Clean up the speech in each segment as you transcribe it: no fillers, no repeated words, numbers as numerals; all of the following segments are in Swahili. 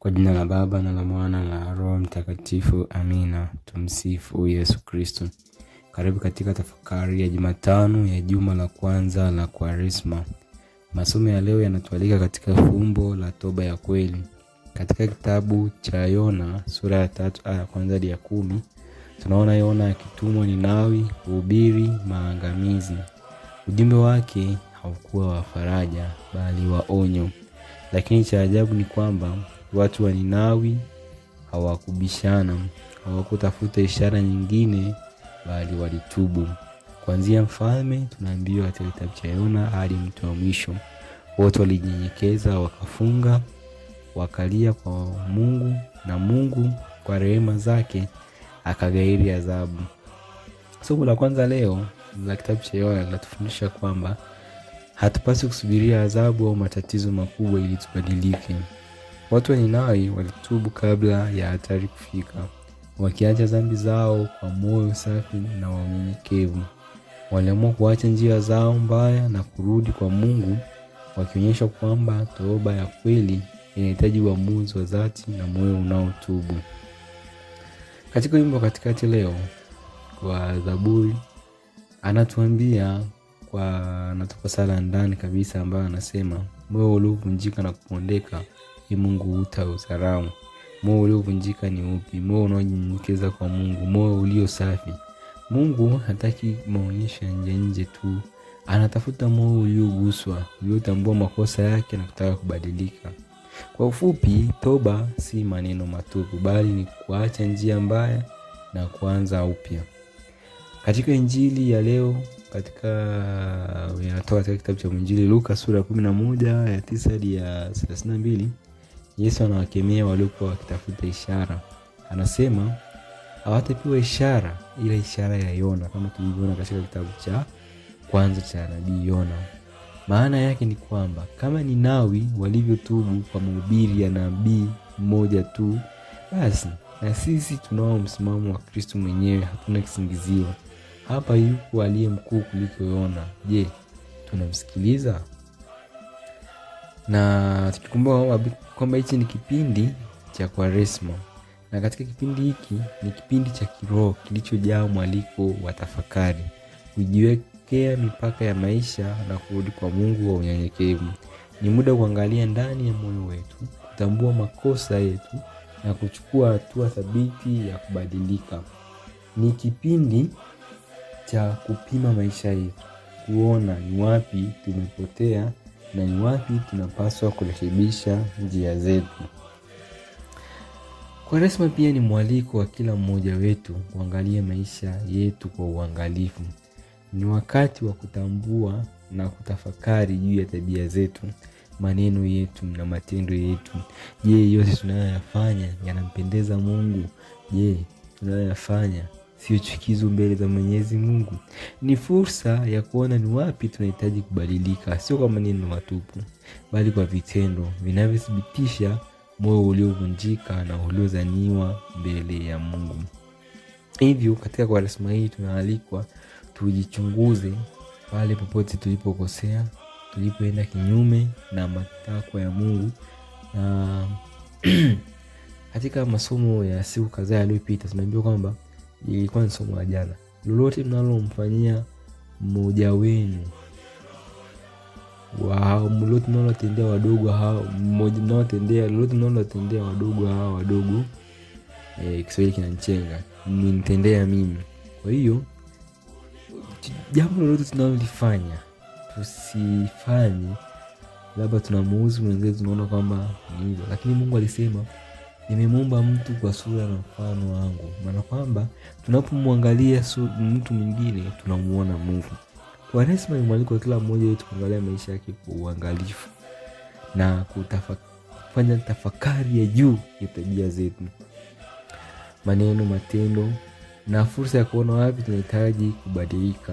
Kwa jina la Baba na la Mwana na la Roho Mtakatifu, amina. Tumsifu Yesu Kristo. Karibu katika tafakari ya Jumatano ya juma la kwanza la Kwaresma. Masomo ya leo yanatualika katika fumbo la toba ya kweli. Katika kitabu cha Yona sura ya 3 aya ya kwanza hadi ya 10, tunaona Yona akitumwa Ninawi kuhubiri maangamizi. Ujumbe wake haukuwa wa faraja bali wa onyo. Lakini cha ajabu ni kwamba watu wa Ninawi hawakubishana, hawakutafuta ishara nyingine bali walitubu. Kuanzia mfalme tunaambiwa katika kitabu cha Yona hadi mtu wa mwisho, wote walijinyenyekeza, wakafunga, wakalia kwa Mungu, na Mungu kwa rehema zake akaghairi adhabu. Somo la kwanza leo la kitabu cha Yona linatufundisha kwamba hatupaswi kusubiria adhabu au matatizo makubwa ili tubadilike. Watu wa Ninawi walitubu kabla ya hatari kufika, wakiacha dhambi zao kwa moyo safi na unyenyekevu. Waliamua kuacha njia zao mbaya na kurudi kwa Mungu, wakionyesha kwamba toba ya kweli inahitaji uamuzi wa dhati na moyo unaotubu. Katika wimbo katikati leo kwa Zaburi anatuambia anatupa sala ndani kabisa ambayo anasema, moyo uliovunjika na kupondeka Mungu hutaudharau. Moyo uliovunjika ni upi? Moyo unaonyenyekeza kwa Mungu, moyo ulio safi. Mungu hataki maonyesho nje tu, anatafuta moyo ulioguswa, uliotambua makosa yake na kutaka kubadilika. Kwa ufupi, toba si maneno matupu bali ni kuacha njia mbaya na kuanza upya. Katika Injili ya leo katika kitabu cha Injili Luka sura ya 11 ya 9 hadi ya 32, Yesu anawakemea waliokuwa wakitafuta ishara. Anasema hawatapewa ishara ila ishara ya Yona, kama tulivyoona katika kitabu cha kwanza cha nabii Yona. Maana yake ni kwamba kama Ninawi walivyotubu kwa mahubiri ya nabii mmoja tu, basi na sisi tunao msimamo wa Kristo mwenyewe, hatuna kisingizio. Hapa yuko aliye mkuu kuliko Yona. Je, tunamsikiliza? Na tukikumbuka kwamba hichi ni kipindi cha Kwaresma, na katika kipindi hiki ni kipindi cha kiroho kilichojaa mwaliko wa tafakari, kujiwekea mipaka ya maisha na kurudi kwa Mungu wa unyenyekevu. Ni muda kuangalia ndani ya moyo wetu, kutambua makosa yetu na kuchukua hatua thabiti ya kubadilika. Ni kipindi cha kupima maisha yetu, kuona ni wapi tumepotea na ni wapi tunapaswa kurekebisha njia zetu. Kwaresma pia ni mwaliko wa kila mmoja wetu kuangalia maisha yetu kwa uangalifu. Ni wakati wa kutambua na kutafakari juu ya tabia zetu, maneno yetu na matendo yetu. Je, yote tunayoyafanya yanampendeza Mungu? Je, tunayoyafanya sio chukizo mbele za Mwenyezi Mungu? Ni fursa ya kuona ni wapi tunahitaji kubadilika, sio kwa maneno matupu bali kwa vitendo vinavyothibitisha moyo uliovunjika na uliozaniwa mbele ya Mungu. Hivyo katika Kwaresma hii tunaalikwa tujichunguze pale popote tulipokosea, tulipoenda kinyume na matakwa ya Mungu. Na katika masomo ya siku kadhaa yaliyopita tunaambiwa kwamba ilikuwa ni somo la jana, lolote mnalomfanyia mmoja wenu lolote mnalotendea wadogo hao wadogo, Kiswahili kinanichenga, mnitendea mimi. Kwa hiyo jambo lolote tunalolifanya tusifanye labda tunamuuzi mwenzetu, tunaona kwamba ni hivyo, lakini Mungu alisema nimemuumba mtu kwa sura na mfano wangu. Maana kwamba tunapomwangalia mtu mwingine tunamuona Mungu. Kwaresma ni mwaliko kila mmoja wetu kuangalia maisha yake kwa uangalifu na kufanya tafakari ya juu ya tabia zetu, maneno, matendo, na fursa ya kuona wapi tunahitaji kubadilika.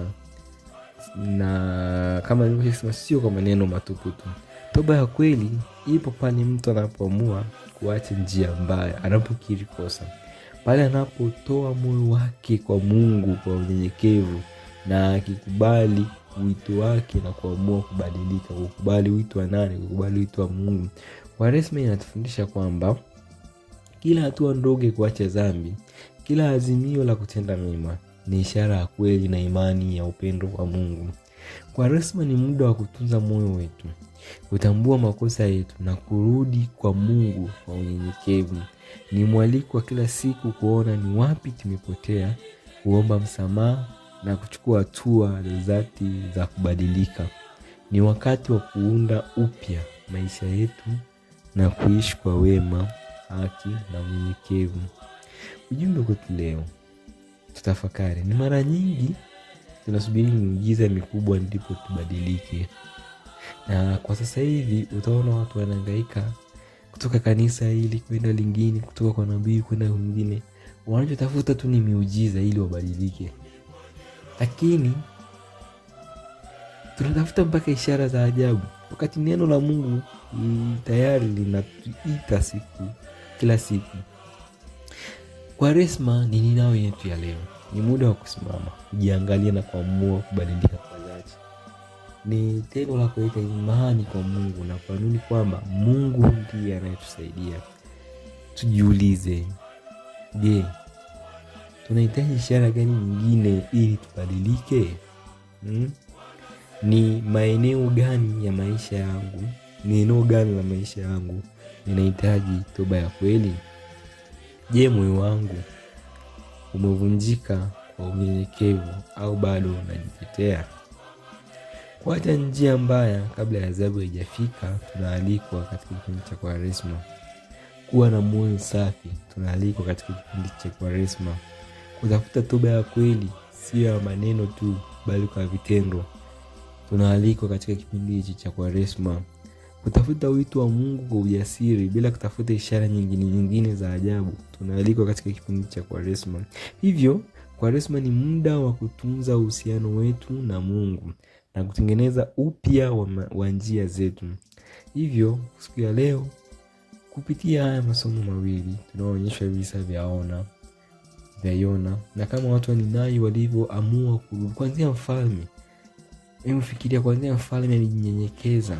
Na kama nilivyosema, sio kwa maneno matupu tu. Toba ya kweli ipo pale mtu anapoamua kuacha njia mbaya, anapokiri kosa, pale anapotoa moyo wake kwa Mungu kwa unyenyekevu na akikubali wito wake na kuamua kubadilika, kukubali wito wa nani? Kukubali wito wa Mungu. Kwaresma inatufundisha kwamba Kila hatua ndogo kuacha dhambi, kila azimio la kutenda mema ni ishara ya kweli na imani ya upendo wa Mungu. Kwaresma ni muda wa kutunza moyo wetu, kutambua makosa yetu na kurudi kwa Mungu kwa unyenyekevu. Ni mwaliko wa kila siku kuona ni wapi tumepotea, kuomba msamaha na kuchukua hatua za dhati za kubadilika. Ni wakati wa kuunda upya maisha yetu na kuishi kwa wema, haki na unyenyekevu. Ujumbe kwetu leo, tutafakari. Ni mara nyingi tunasubiri miujiza mikubwa ndipo tubadilike. Na kwa sasa hivi utaona watu wanahangaika kutoka kanisa hili kwenda lingine, kutoka kwa nabii kwenda mwingine. Wanachotafuta tu ni miujiza ili wabadilike. Lakini tunatafuta mpaka ishara za ajabu, wakati neno la Mungu tayari linatuita kila siku. Kwaresma ni ninao yetu ya leo. Ni muda wa kusimama, kujiangalia na kuamua kubadilika kwa dhati. Ni tendo la kuleta imani kwa Mungu na kuamini kwamba Mungu ndiye anayetusaidia. Tujiulize, je, tunahitaji ishara gani nyingine ili tubadilike? Ni maeneo gani ya maisha yangu, ni eneo gani la maisha yangu ninahitaji toba ya kweli? Je, moyo wangu umevunjika kwa unyenyekevu au bado unajitetea? Kuacha njia mbaya kabla ya adhabu haijafika, tunaalikwa katika kipindi cha Kwaresma. Kuwa na moyo safi, tunaalikwa katika kipindi cha Kwaresma. Kutafuta toba ya kweli, sio ya maneno tu bali kwa vitendo, tunaalikwa katika kipindi hichi cha Kwaresma. Kutafuta wito wa Mungu kwa ujasiri bila kutafuta ishara nyingine za ajabu, tunaalikwa katika kipindi cha Kwaresma. Hivyo Kwaresma ni muda wa kutunza uhusiano wetu na Mungu na kutengeneza upya wa njia zetu. Hivyo siku ya leo, kupitia haya masomo mawili, tunaonyeshwa visa vya Yona na kama watu wa Ninawi walivyoamua kurudi. Kwanza mfalme, fikiria, kwanza mfalme alijinyenyekeza,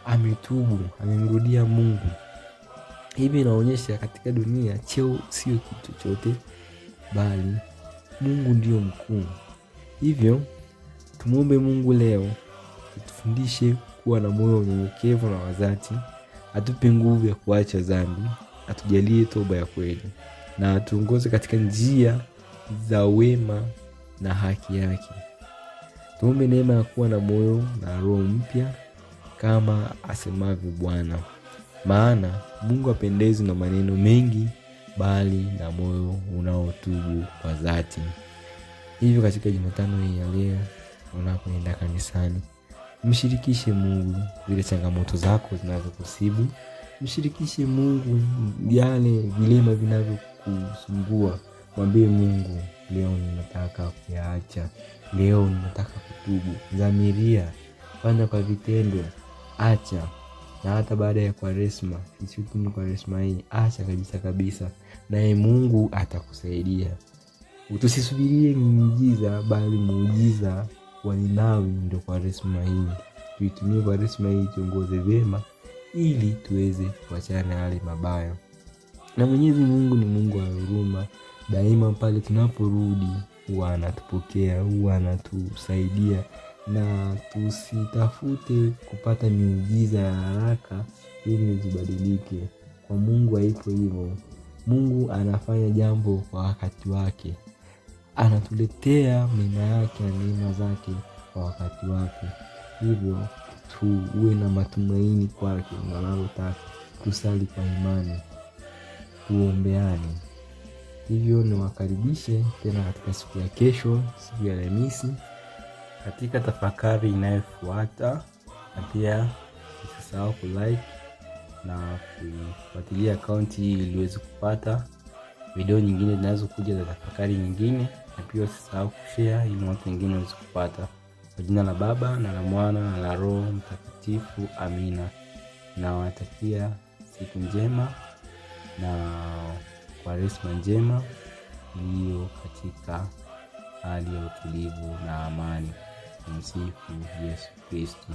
ametubu, amemrudia Mungu. Hivi inaonyesha katika dunia cheo sio kitu chochote, bali Mungu ndio mkuu. Hivyo tumuombe Mungu leo atufundishe kuwa na moyo unyenyekevu na wa dhati, atupe nguvu ya kuacha dhambi, atujalie toba ya kweli na atuongoze katika njia za wema na haki yake. Tuombe neema ya kuwa na moyo na roho mpya kama asemavyo Bwana. Maana Mungu hapendezwi na maneno mengi, bali na moyo unaotubu kwa dhati. Hivyo katika Jumatano hii ya leo, unapoenda kanisani, mshirikishe Mungu zile changamoto zako zinazokusibu. Mshirikishe Mungu yale vilema vinavyokusumbua. Mwambie Mungu, leo ninataka kuyaacha. Leo ninataka kutubu. Dhamiria, fanya kwa vitendo, acha. Na hata baada ya Kwaresma, ni Kwaresma hii, acha kabisa. Naye Mungu atakusaidia. Tusisubirie muujiza, bali muujiza wa Ninawi ndio Kwaresma hii. Tuitumie Kwaresma hii tuongoze vyema ili tuweze kuachana na yale mabaya. Na Mwenyezi Mungu ni Mungu wa huruma. Daima pale tunaporudi huwa anatupokea, huwa anatusaidia, na tusitafute kupata miujiza ya haraka ili tubadilike. Kwa Mungu haipo hivyo. Mungu anafanya jambo kwa wakati wake. Anatuletea mema yake na neema zake kwa wakati wake. Hivyo tuwe na matumaini kwake na analotaka. Tusali kwa imani, tuombeane. Hivyo niwakaribishe tena katika siku ya kesho, siku ya Alhamisi, katika tafakari inayofuata. Na pia usisahau kulike na kufuatilia akaunti hii ili uweze kupata video nyingine zinazokuja za tafakari nyingine. Na pia usisahau kushare ili watu wengine waweze kupata. Kwa jina la Baba na la Mwana na la Roho Mtakatifu, amina. Na watakia siku njema na Kwaresma njema iliyo katika hali ya utulivu na amani. Tumsifu Yesu Kristo.